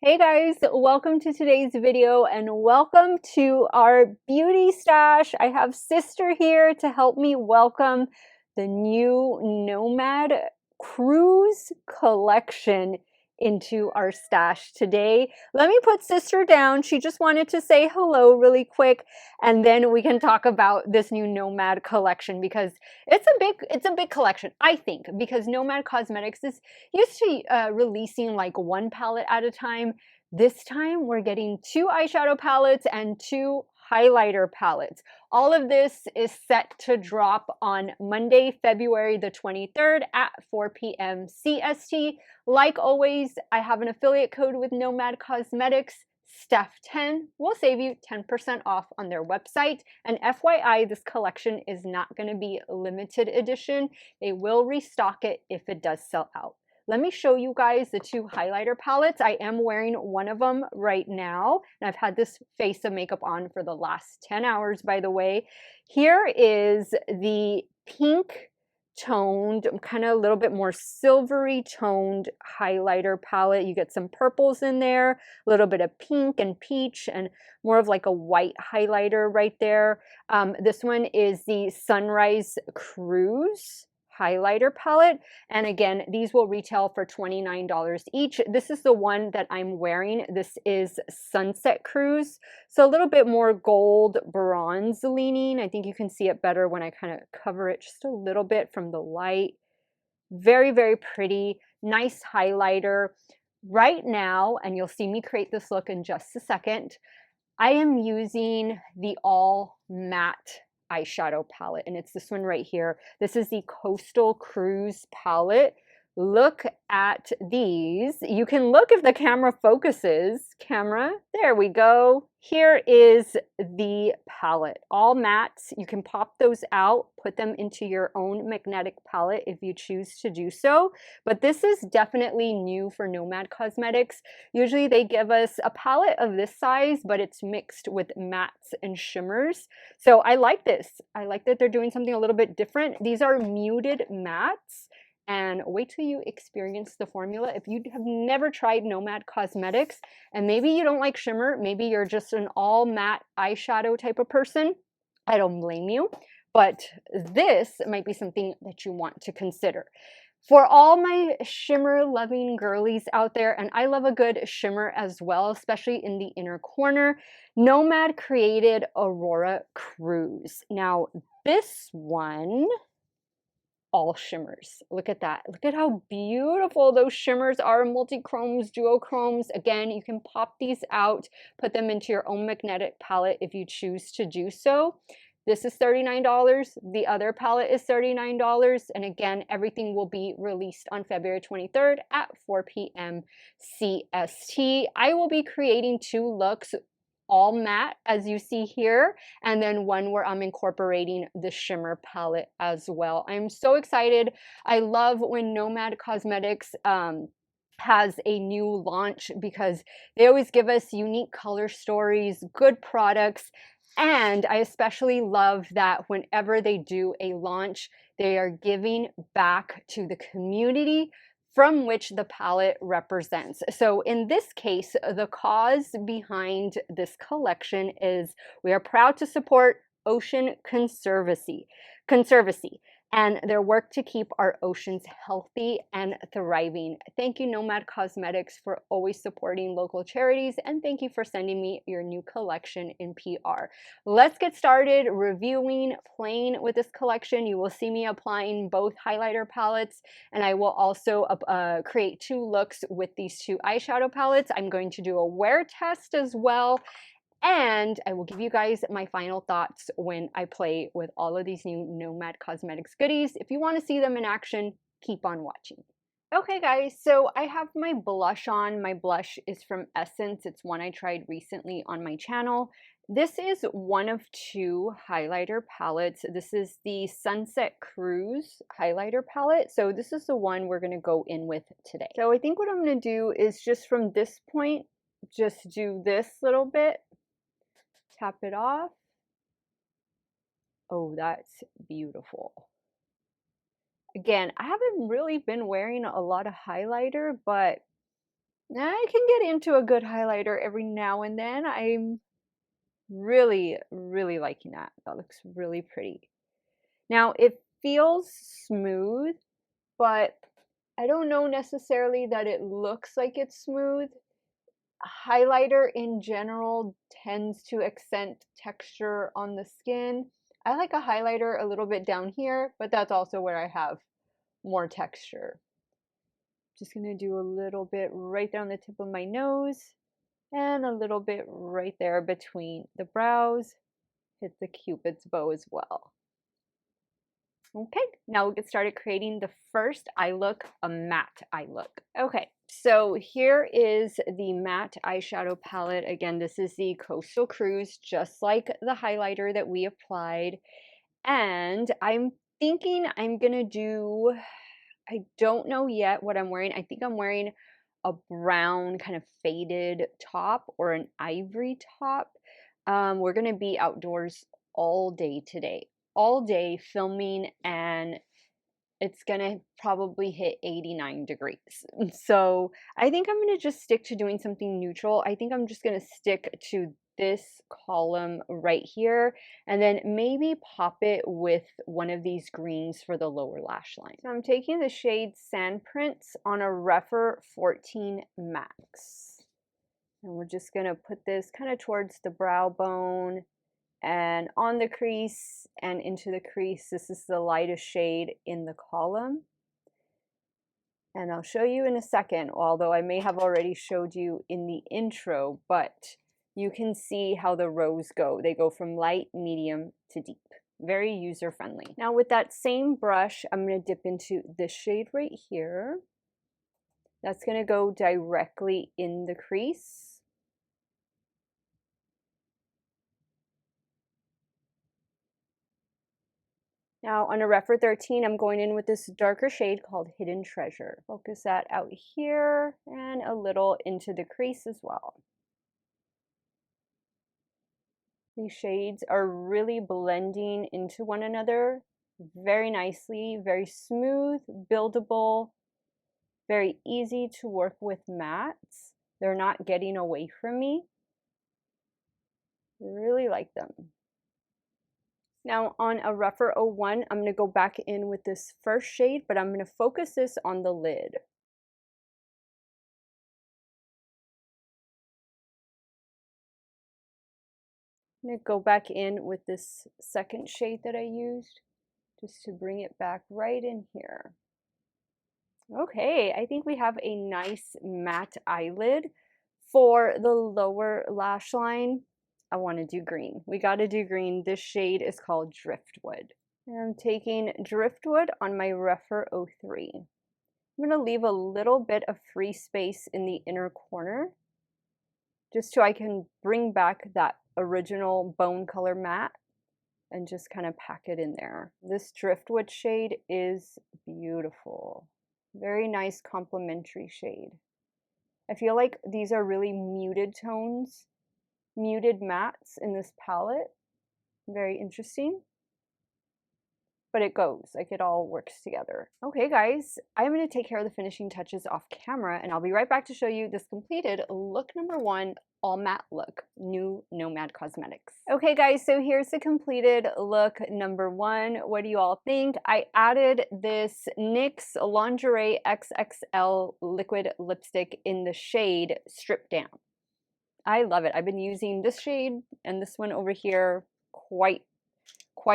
Hey guys, welcome to today's video and welcome to our beauty stash. I have sister here to help me welcome the new Nomad cruise collection into our stash today. Let me put sister down. She just wanted to say hello really quick and then we can talk about this new Nomad collection because it's a big collection, I think, because Nomad Cosmetics is used to releasing like one palette at a time. This time we're getting 2 eyeshadow palettes and 2 highlighter palettes. All of this is set to drop on Monday, February the 23rd at 4 p.m. CST. Like always, I have an affiliate code with Nomad Cosmetics. Steff10 will save you 10% off on their website. And FYI, this collection is not going to be limited edition. They will restock it if it does sell out. Let me show you guys the 2 highlighter palettes. I am wearing one of them right now, and I've had this face of makeup on for the last 10 hours, by the way. Here is the pink toned, kind of a little bit more silvery toned highlighter palette. You get some purples in there, a little bit of pink and peach, and more of like a white highlighter right there. This one is the Sunrise Cruise highlighter palette, and again, these will retail for $29 each. This is the one that I'm wearing. This is Sunset Cruise, so a little bit more gold bronze leaning. I think you can see it better when I kind of cover it just a little bit from the light. Very, very pretty, nice highlighter. Right now, and you'll see me create this look in just a second, I am using the all matte eyeshadow palette, and it's this one right here. This is the Coastal Cruise palette. Look at these. You can look if the camera focuses. Camera, there we go. Here is the palette, all mattes. You can pop those out, put them into your own magnetic palette if you choose to do so. But this is definitely new for Nomad Cosmetics. Usually they give us a palette of this size, but it's mixed with mattes and shimmers. So I like this. I like that they're doing something a little bit different. These are muted mattes. And wait till you experience the formula. If you have never tried Nomad Cosmetics, and maybe you don't like shimmer, maybe you're just an all matte eyeshadow type of person, I don't blame you. But this might be something that you want to consider. For all my shimmer loving girlies out there, and I love a good shimmer as well, especially in the inner corner, Nomad created Aurora Cruise. Now, this one, all shimmers. Look at that. Look at how beautiful those shimmers are. Multi-chromes, duochromes. Again, you can pop these out, put them into your own magnetic palette if you choose to do so. This is $39. The other palette is $39. And again, everything will be released on February 23rd at 4 p.m. CST. I will be creating 2 looks, all matte as you see here, and then one where I'm incorporating the shimmer palette as well. I'm so excited. I love when Nomad Cosmetics has a new launch because they always give us unique color stories, good products, and I especially love that whenever they do a launch, they are giving back to the community from which the palette represents. So in this case, the cause behind this collection is we are proud to support Ocean Conservancy and their work to keep our oceans healthy and thriving. Thank you, Nomad Cosmetics, for always supporting local charities, and thank you for sending me your new collection in PR. Let's get started reviewing, playing with this collection. You will see me applying both highlighter palettes, and I will also create 2 looks with these 2 eyeshadow palettes. I'm going to do a wear test as well, and I will give you guys my final thoughts when I play with all of these new Nomad Cosmetics goodies. If you want to see them in action, keep on watching. Okay guys, so I have my blush on. My blush is from Essence. It's one I tried recently on my channel. This is one of 2 highlighter palettes. This is the Sunset Cruise highlighter palette. So this is the one we're going to go in with today. So I think what I'm going to do is just from this point, just do this little bit. Tap it off. Oh, that's beautiful. Again, I haven't really been wearing a lot of highlighter, but I can get into a good highlighter every now and then. I'm really, really liking that. That looks really pretty. Now it feels smooth, but I don't know necessarily that it looks like it's smooth. Highlighter in general tends to accent texture on the skin. I like a highlighter a little bit down here, but that's also where I have more texture. Just gonna do a little bit right down the tip of my nose and a little bit right there between the brows. Hit the Cupid's bow as well. Okay, now we'll get started creating the first eye look, a matte eye look. Okay, so here is the matte eyeshadow palette. Again, this is the Coastal Cruise, just like the highlighter that we applied. And I'm thinking I'm gonna do, I don't know yet what I'm wearing. I think I'm wearing a brown kind of faded top or an ivory top. We're gonna be outdoors all day today, all day filming, and it's gonna probably hit 89 degrees. So I think I'm gonna just stick to doing something neutral. I think I'm just gonna stick to this column right here and then maybe pop it with one of these greens for the lower lash line. So I'm taking the shade Sandprints on a Rephr 14 Max. And we're just gonna put this kind of towards the brow bone and on the crease and into the crease. This is the lightest shade in the column. And I'll show you in a second, although I may have already showed you in the intro, but you can see how the rows go. They go from light, medium to deep. Very user-friendly. Now with that same brush, I'm gonna dip into this shade right here. That's gonna go directly in the crease. Now on a Rephr 13, I'm going in with this darker shade called Hidden Treasure. Focus that out here and a little into the crease as well. These shades are really blending into one another very nicely, very smooth, buildable, very easy to work with mattes. They're not getting away from me. Really like them. Now on a Rephr 01, I'm going to go back in with this first shade, but I'm going to focus this on the lid. I'm going to go back in with this second shade that I used, just to bring it back right in here. Okay, I think we have a nice matte eyelid. For the lower lash line, I want to do green. We got to do green. This shade is called Driftwood. And I'm taking Driftwood on my Rephr 03. I'm going to leave a little bit of free space in the inner corner, just so I can bring back that original bone color matte and just kind of pack it in there. This Driftwood shade is beautiful. Very nice complementary shade. I feel like these are really muted tones, muted mattes in this palette. Very interesting. But it goes, like it all works together. Okay guys, I'm gonna take care of the finishing touches off camera and I'll be right back to show you this completed look number 1, all matte look, new Nomad Cosmetics. Okay guys, so here's the completed look number 1. What do you all think? I added this NYX Lingerie XXL liquid lipstick in the shade Strip Down. I love it. I've been using this shade and this one over here quite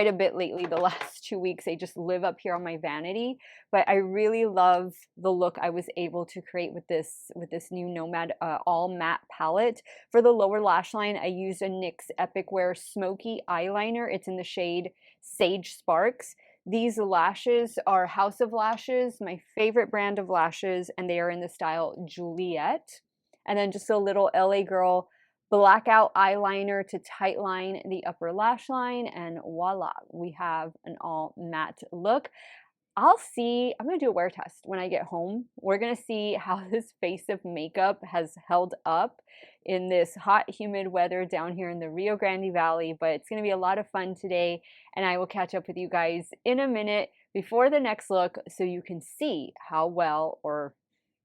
a bit lately. The last 2 weeks they just live up here on my vanity, but I really love the look I was able to create with this new Nomad all matte palette. For the lower lash line, I used a NYX Epic Wear Smoky Eyeliner. It's in the shade Sage Sparks. These lashes are House of Lashes, my favorite brand of lashes, and they are in the style Juliet. And then just a little LA Girl blackout eyeliner to tightline the upper lash line, and voila, we have an all matte look. I'm gonna do a wear test when I get home. We're gonna see how this face of makeup has held up in this hot, humid weather down here in the Rio Grande Valley, but it's gonna be a lot of fun today, and I will catch up with you guys in a minute before the next look so you can see how well, or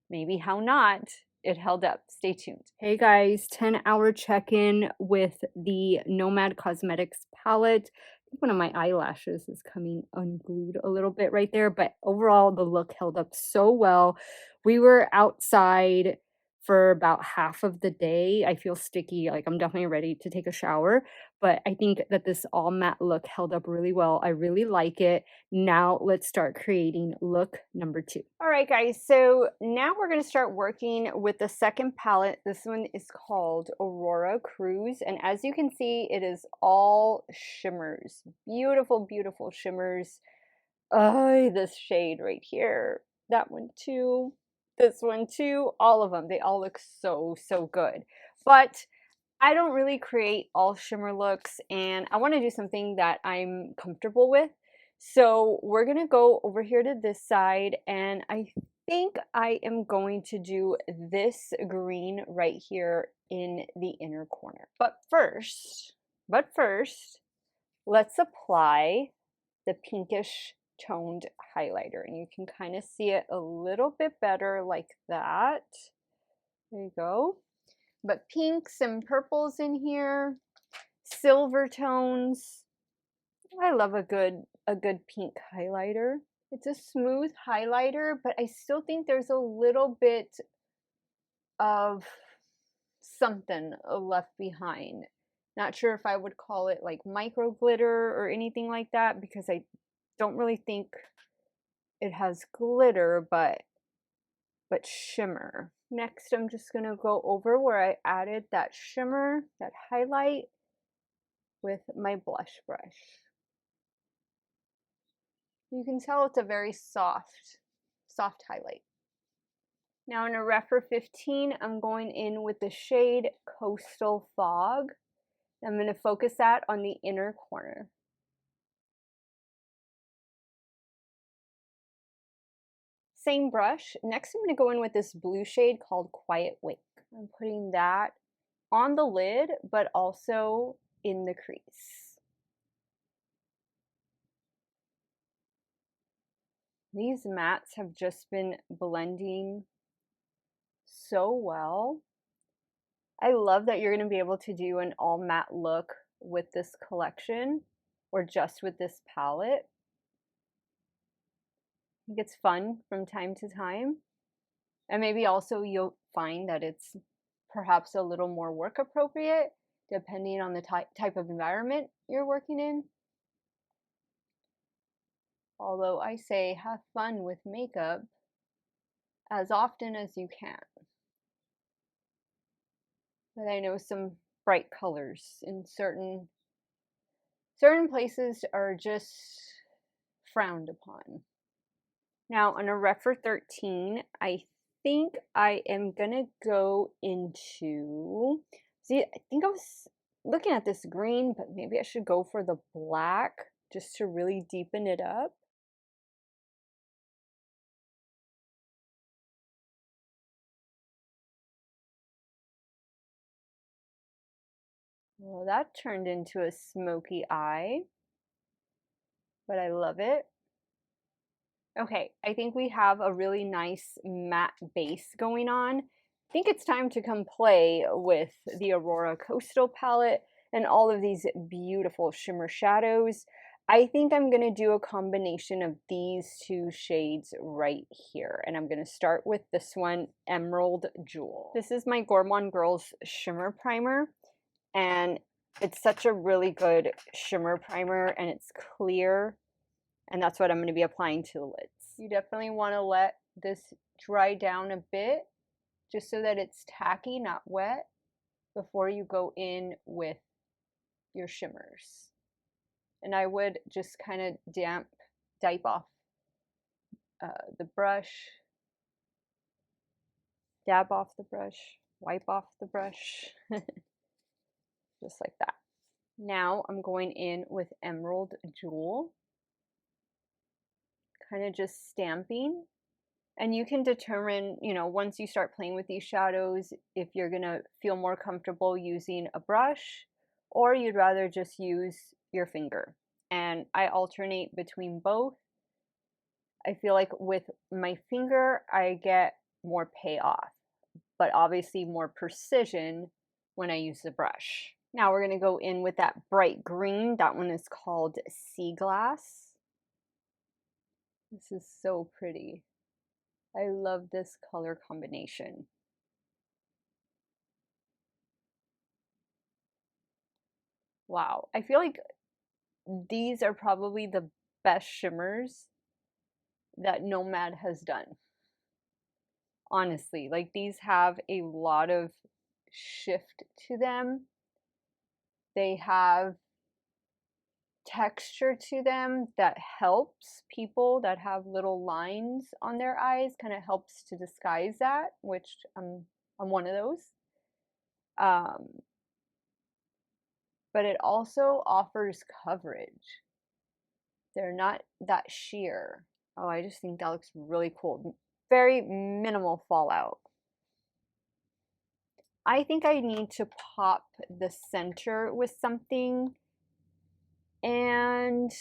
maybe how not, it held up. Stay tuned. Hey guys, 10-hour check-in with the Nomad Cosmetics palette. I think one of my eyelashes is coming unglued a little bit right there, but overall the look held up so well. We were outside for about half of the day. I feel sticky, like I'm definitely ready to take a shower, but I think that this all matte look held up really well. I really like it. Now let's start creating look number 2. All right, guys, so now we're going to start working with the second palette. This one is called Aurora Cruise, and as you can see, it is all shimmers. Beautiful, beautiful shimmers. Oh, this shade right here. That one too. This one too. All of them. They all look so, so good. But I don't really create all shimmer looks, and I want to do something that I'm comfortable with. So we're going to go over here to this side, and I think I am going to do this green right here in the inner corner. But first, let's apply the pinkish toned highlighter, and you can kind of see it a little bit better like that. There you go. But pinks and purples in here, silver tones. I love a good pink highlighter. It's a smooth highlighter, but I still think there's a little bit of something left behind. Not sure if I would call it like micro glitter or anything like that, because I don't really think it has glitter, but shimmer. Next, I'm just going to go over where I added that shimmer, that highlight, with my blush brush. You can tell it's a very soft highlight. Now in a Rephr 15, I'm going in with the shade Coastal Fog. I'm going to focus that on the inner corner. Same brush. Next, I'm going to go in with this blue shade called Quiet Wake. I'm putting that on the lid, but also in the crease. These mattes have just been blending so well. I love that you're going to be able to do an all matte look with this collection or just with this palette. I think it's fun from time to time. And maybe also you'll find that it's perhaps a little more work appropriate depending on the type of environment you're working in. Although I say have fun with makeup as often as you can. But I know some bright colors in certain places are just frowned upon. Now on a Rephr 13, I think I am gonna go into, see, I think I was looking at this green, but maybe I should go for the black just to really deepen it up. Well, that turned into a smoky eye, but I love it. Okay, I think we have a really nice matte base going on. I think it's time to come play with the Aurora Coastal palette and all of these beautiful shimmer shadows. I think I'm going to do a combination of these two shades right here. And I'm going to start with this one, Emerald Jewel. This is my Gourmand Girls Shimmer Primer. And it's such a really good shimmer primer, and it's clear. And that's what I'm going to be applying to the lids. You definitely want to let this dry down a bit, just so that it's tacky, not wet, before you go in with your shimmers. And I would just kind of wipe off the brush, dab off the brush, wipe off the brush, just like that. Now I'm going in with Emerald Jewel, kind of just stamping. And you can determine, you know, once you start playing with these shadows, if you're going to feel more comfortable using a brush or you'd rather just use your finger. And I alternate between both. I feel like with my finger, I get more payoff. but obviously more precision when I use the brush. Now we're going to go in with that bright green. That one is called Sea Glass. This is so pretty. I love this color combination. Wow, I feel like these are probably the best shimmers that Nomad has done. Honestly, like these have a lot of shift to them. They have texture to them that helps people that have little lines on their eyes, kind of helps to disguise that, which I'm one of those. But it also offers coverage. They're not that sheer. Oh, I just think that looks really cool. Very minimal fallout. I think I need to pop the center with something, and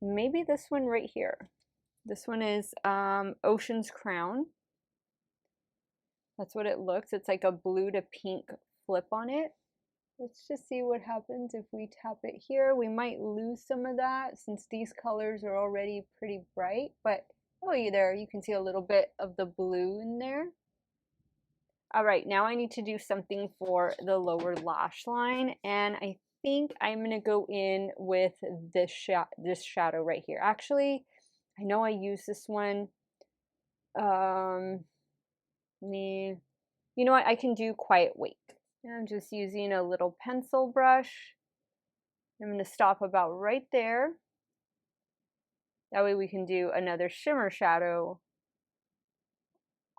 maybe this one right here. This one is Ocean's Crown. That's what it looks. It's like a blue to pink flip on it. Let's just see what happens if we tap it here. We might lose some of that since these colors are already pretty bright, but oh, you can see a little bit of the blue in there. All right, now I need to do something for the lower lash line, and I think I'm gonna go in with this shadow right here. Actually, I know I use this one. You know what? I can do Quiet Wait. I'm just using a little pencil brush. I'm going to stop about right there. That way we can do another shimmer shadow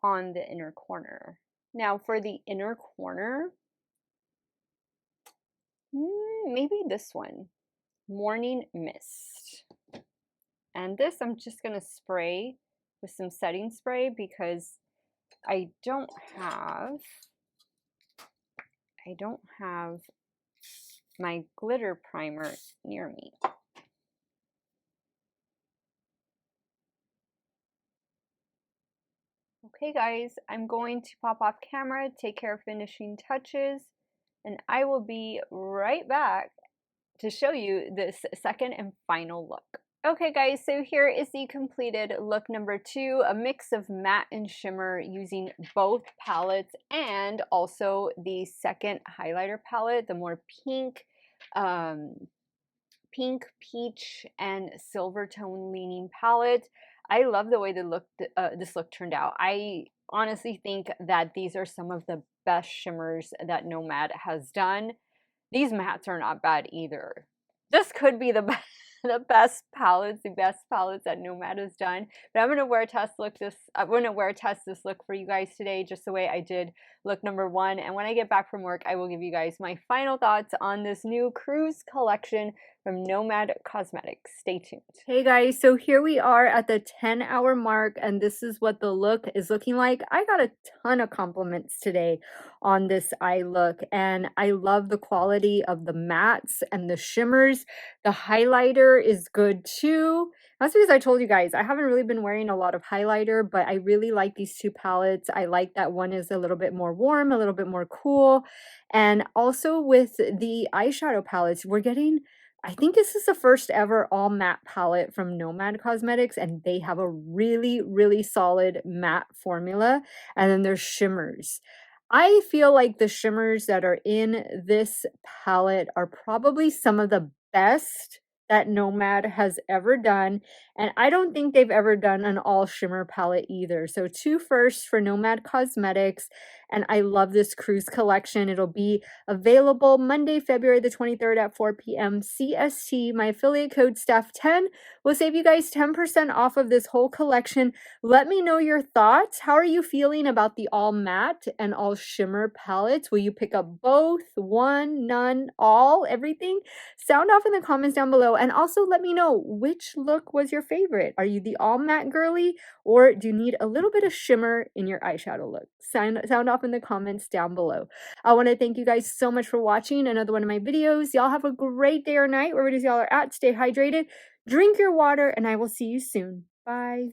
on the inner corner. Now for the inner corner, maybe this one, Morning Mist. And this I'm just going to spray with some setting spray because I don't have my glitter primer near me. Okay guys, I'm going to pop off camera, take care of finishing touches, and I will be right back to show you this second and final look. Okay guys, so here is the completed look number 2, a mix of matte and shimmer using both palettes and also the second highlighter palette, the more pink, peach and silver tone leaning palette. I love the way this look turned out. I honestly think that these are some of the best shimmers that Nomad has done. These mattes are not bad either. This could be the best. The best palettes that Nomad has done. But I'm gonna wear a test this look for you guys today, just the way I did look number 1. And when I get back from work, I will give you guys my final thoughts on this new cruise collection from Nomad Cosmetics. Stay tuned. Hey guys, so here we are at the 10-hour mark, and this is what the look is looking like. I got a ton of compliments today on this eye look, and I love the quality of the mattes and the shimmers. The highlighter is good too. That's because I told you guys I haven't really been wearing a lot of highlighter, but I really like these two palettes. I like that one is a little bit more warm, a little bit more cool. And also with the eyeshadow palettes, we're getting, I think this is the first ever all matte palette from Nomad Cosmetics, and they have a really, really solid matte formula. And then there's shimmers. I feel like the shimmers that are in this palette are probably some of the best that Nomad has ever done, and I don't think they've ever done an all shimmer palette either. So 2 firsts for Nomad Cosmetics, and I love this cruise collection. It'll be available Monday, February the 23rd at 4 p.m. CST. My affiliate code Steff10 will save you guys 10% off of this whole collection. Let me know your thoughts. How are you feeling about the all matte and all shimmer palettes? Will you pick up both, one, none, all, everything? Sound off in the comments down below, and also let me know which look was your favorite. Are you the all matte girly, or do you need a little bit of shimmer in your eyeshadow look? Sound off in the comments down below. I want to thank you guys so much for watching another one of my videos. Y'all have a great day or night wherever it is y'all are at. Stay hydrated, drink your water, and I will see you soon. Bye.